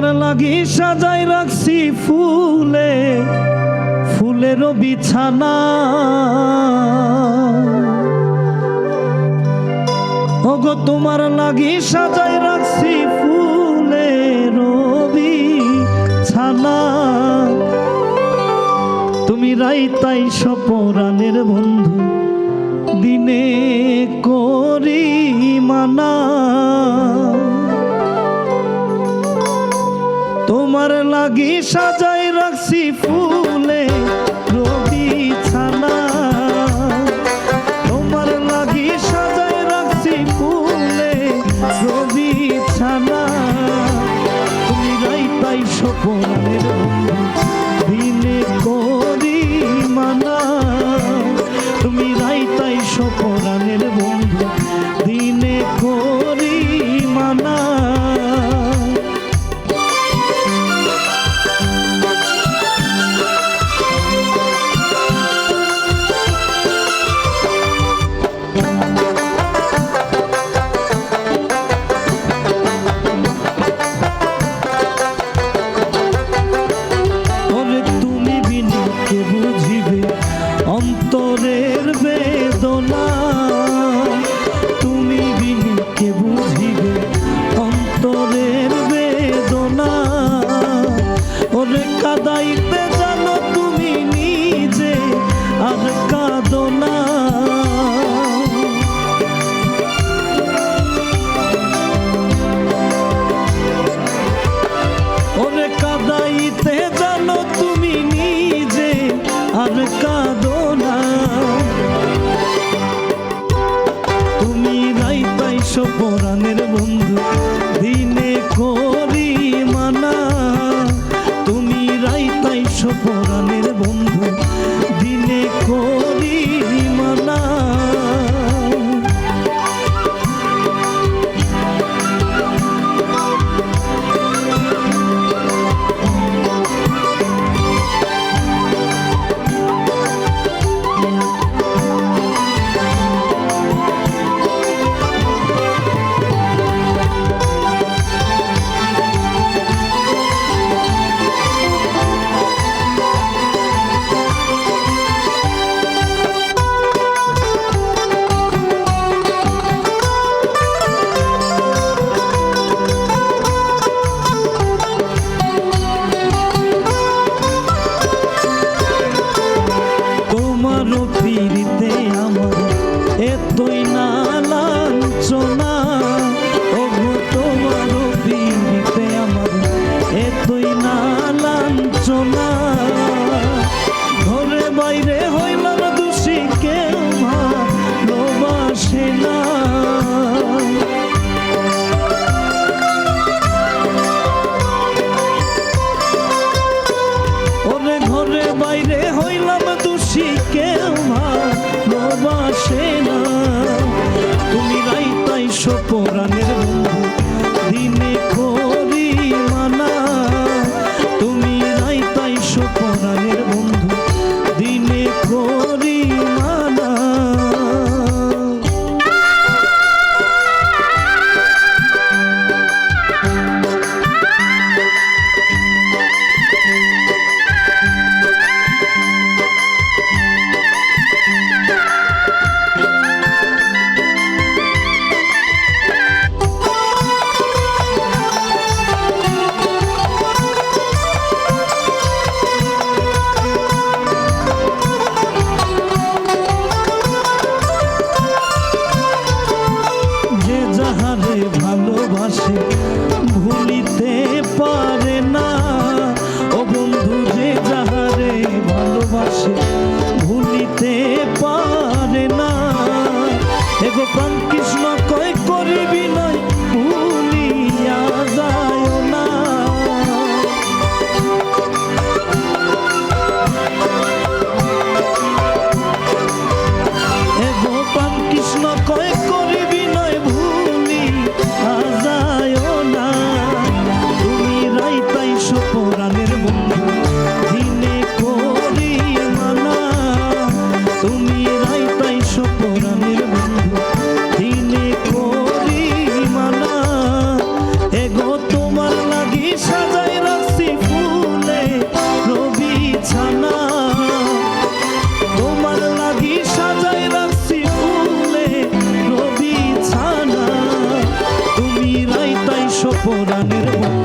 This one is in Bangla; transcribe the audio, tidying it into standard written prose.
তোমার লাগি সাজাই রাখছি ফুলে ফুলেরও বিছানা ওগো তোমার লাগি সাজাই রাখছি ফুলেরও বিছানা তুমি রাইতাই সপরাণের বন্ধু দিনে করি মানা তোমার লাগি সাজাই রাখছি ফুলে রবি ছানা তোমার লাগি সাজাই রাখছি ফুলে রবি ছানা তুমি রাইতাই সপনের বন্ধু দিনে করি মানা তুমি রাইতাই সপরাণের বন্ধু দিনে করি মানা অন্তরের বেদনা তুমি বিনি কে বুঝিবে অন্তরের বেদনা ওরে কাদাইতে জানো তুমি নিজে আর কাঁদো না ওরে কাদাইতে জানো তুমি নিজে আর কাঁদো না তুমি রাইতাই সপরাণের বন্ধু দিনে করি মানা তুমি রাইতাই সপরাণের বন্ধু দিনে করি মানা পীড়িতে আমার এতই না লাঞ্ছনা ওগো তোমার পীড়িতে আমার এতই না লাঞ্ছনা ঘরে বাইরে হইলাম দোষী কেউ ভালোবাসে না ওরে ঘরে বাইরে হইলাম দোষী কেউ ভালোবাসে না তুমি রাইতাই সপরাণের বন্ধু দিনে করি মানা তুমি রাইতাই সপরাণের বন্ধু দিনে করি মানা ভালোবাসে ভুলিতে পারে না ও বন্ধু যে যাহারে ভালোবাসে ভুলিতে পারে না এগো প্রাণ কৃষ্ণ কয় করিবি নয় ভুলিয়া যায় না এগো প্রাণ কৃষ্ণ কয় করিবি নয় ভুলি আজায় না তুমি পরাণের বন্ধু